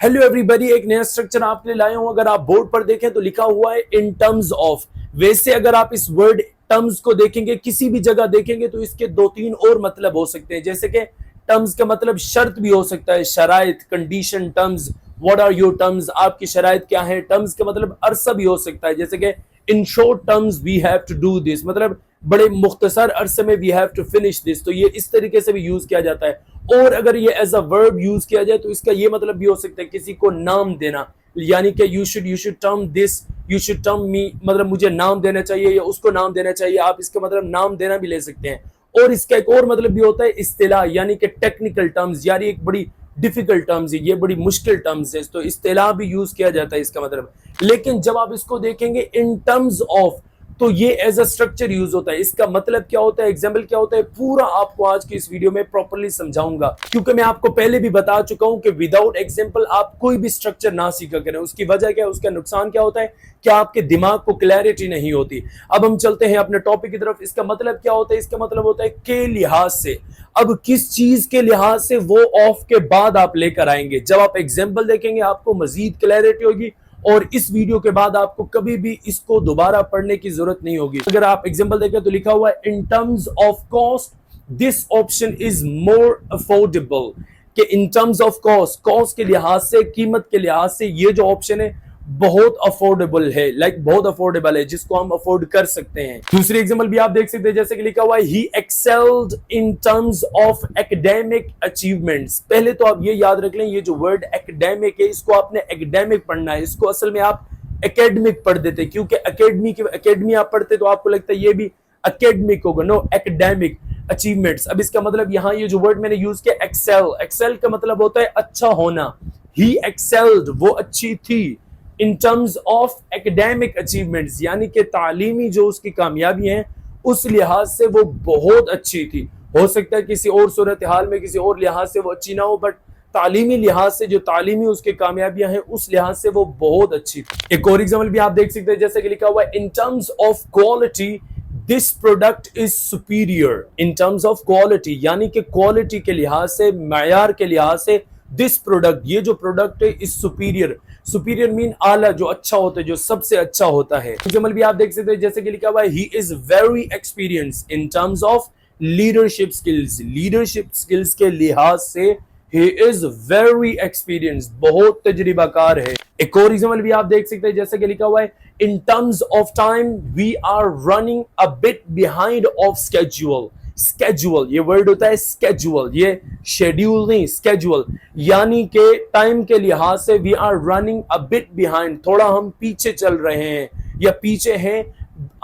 Hello everybody, एक नया structure आपके लिए लाया हूं। अगर आप बोर्ड पर देखें तो लिखा हुआ है इन टर्म्स ऑफ। वैसे अगर आप इस वर्ड टर्म्स को देखेंगे, किसी भी जगह देखेंगे तो इसके दो तीन और मतलब हो सकते हैं। जैसे कि टर्म्स का मतलब शर्त भी हो सकता है, शराइत, condition, terms, what are your terms, आपकी शराइत क्या है। टर्म्स का मतलब अरसा भी हो सकता है, जैसे कि in short terms we have to do this, मतलब बड़े मुख्तसर अरसे में we have to finish this. तो ये इस तरीके से भी यूज किया जाता है। और अगर ये एज अ वर्ब यूज किया जाए तो इसका ये मतलब भी हो सकता है किसी को नाम देना, यानी कि you should term this, you should term me, मतलब मुझे नाम देना चाहिए या उसको नाम देना चाहिए। आप इसका मतलब नाम देना भी ले सकते हैं। और इसका एक और मतलब भी होता है इस्तिलाह, यानी कि टेक्निकल टर्म्स, यानी एक बड़ी डिफिकल्ट टर्म्स है, ये बड़ी मुश्किल टर्म्स है, तो इस्तिलाह भी यूज किया जाता है इसका मतलब। लेकिन जब आप इसको देखेंगे इन टर्म्स ऑफ, तो ये एज अ स्ट्रक्चर यूज होता है। इसका मतलब क्या होता है, एग्जाम्पल क्या होता है, पूरा आपको आज की इस वीडियो में प्रॉपर्ली समझाऊंगा, क्योंकि मैं आपको पहले भी बता चुका हूं कि विदाउट एग्जाम्पल आप कोई भी स्ट्रक्चर ना सीखा करें। उसकी वजह क्या है, उसका नुकसान क्या होता है कि आपके दिमाग को क्लैरिटी नहीं होती। अब हम चलते हैं अपने टॉपिक की तरफ। इसका मतलब क्या होता है, इसका मतलब होता है के लिहाज से। अब किस चीज के लिहाज से, वो ऑफ के बाद आप लेकर आएंगे। जब आप एग्जाम्पल देखेंगे आपको मजीद क्लैरिटी होगी, और इस वीडियो के बाद आपको कभी भी इसको दोबारा पढ़ने की जरूरत नहीं होगी। अगर आप एग्जांपल देखें तो लिखा हुआ है in terms of cost this option is more affordable, कि in terms of cost, cost के लिहाज से, कीमत के लिहाज से ये जो ऑप्शन है बहुत अफोर्डेबल है, बहुत अफोर्डेबल है, जिसको हम अफोर्ड कर सकते हैं। दूसरी एग्जांपल भी आप देख सकते हैं, जैसे कि लिखा हुआ है he excelled in terms of academic achievements. पहले तो आप ये याद रख लें, ये जो वर्ड एकेडमिक है इसको आपने एकेडमिक पढ़ना है, इसको असल में आप एकेडमिक पढ़ देते, क्योंकि एकेडमी आप पढ़ते तो आपको लगता है ये भी एकेडमिक होगा। No, academic achievements. अब इसका मतलब यहाँ ये जो वर्ड मैंने यूज किया एक्सेल, एक्सेल का मतलब होता है अच्छा होना। ही एक्सेल्ड, वो अच्छी थी। इन टर्म्स ऑफ एकेडमिक अचीवमेंट्स, यानी कि तालीमी जो उसकी कामयाबी है उस लिहाज से वो बहुत अच्छी थी। हो सकता है किसी और सूरत हाल में, किसी और लिहाज से वो अच्छी ना हो, बट तालीमी लिहाज से, जो तालीमी उसकी कामयाबियां हैं उस लिहाज से वो बहुत अच्छी थी। एक और एग्जाम्पल भी आप देख सकते हैं, जैसे कि लिखा हुआ है in terms of quality this product is superior. In terms of quality, यानी कि क्वालिटी के लिहाज से, मयार के लिहाज से, दिस प्रोडक्ट, ये जो प्रोडक्ट है इज सुपीरियर। सुपीरियर मीन आला, जो अच्छा होता है, जो सबसे अच्छा होता है। एग्जाम्पल भी आप देख सकते हैं, जैसे कि लिखा हुआ है he is very experience in terms of leadership skills. Leadership skills के लिहाज से he is very experienced, बहुत तजर्बाकार है। एक और एग्जाम्पल भी आप देख सकते हैं, जैसे कि लिखा हुआ है in terms of time we are running a bit behind of schedule। schedule, ये वर्ड होता है schedule, ये शेड्यूल नहीं, schedule, यानी कि टाइम के लिहाज से we are running a bit behind, थोड़ा हम पीछे चल रहे हैं या पीछे हैं।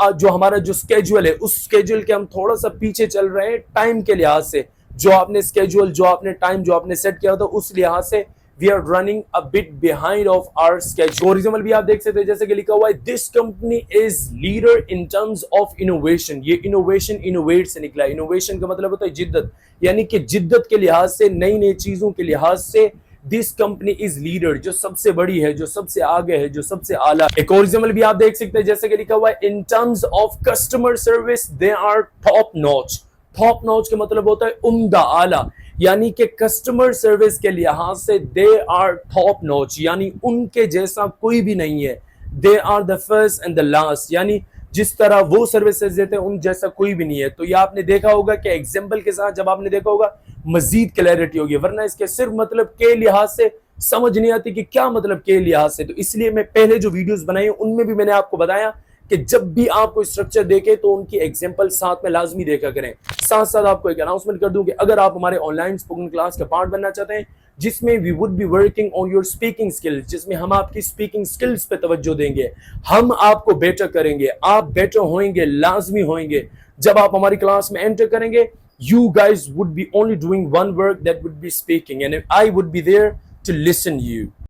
जो हमारा जो स्केड्यूल है उस स्केड्यूल के हम थोड़ा सा पीछे चल रहे हैं टाइम के लिहाज से। जो आपने स्केड्यूल, जो आपने टाइम, जो आपने सेट किया था उस लिहाज से we are running a bit behind of our schedule. और एग्जांपल भी आप देख सकते हैं, जैसे कि लिखा हुआ है this company is leader in terms of innovation. ये इनोवेशन इनोवेट से निकला है। इनोवेशन का मतलब होता है जिद्दत, यानी कि जिद्दत के लिहाज से, नई नई चीजों के लिहाज से दिस कंपनी इज लीडर, जो सबसे बड़ी है, जो सबसे आगे है, जो सबसे आला। एक और एग्जांपल भी आप देख सकते हैं, जैसे कि लिखा हुआ है in terms of customer service they are top notch. Top notch का मतलब होता है उम्दा, आला, यानी कि कस्टमर सर्विस के लिहाज से दे आर टॉप नॉच, यानी उनके जैसा कोई भी नहीं है। They are the first and the last, यानी जिस तरह वो सर्विसेज देते हैं उन जैसा कोई भी नहीं है। तो ये आपने देखा होगा कि एग्जाम्पल के साथ जब आपने देखा होगा मजीद क्लैरिटी होगी, वरना इसके सिर्फ मतलब के लिहाज से समझ नहीं आती कि क्या मतलब के लिहाज से। तो इसलिए मैं पहले जो वीडियोस बनाई उनमें भी मैंने आपको बताया कि जब भी आप कोई स्ट्रक्चर देखें तो उनकी एग्जांपल साथ में लाजमी देखा करें। साथ साथ आपको एक अनाउंसमेंट कर दूं कि अगर आप हमारे ऑनलाइन स्पोकन क्लास का पार्ट बनना चाहते हैं, जिसमें we would be working on your speaking skills, जिसमें हम आपकी स्पीकिंग स्किल्स पे तवज्जो देंगे, हम आपको बेटर करेंगे, आप बेटर होंगे, लाजमी होंगे। जब आप हमारी क्लास में एंटर करेंगे, you guys would be only doing one work, that would be speaking, and I would be there to listen you.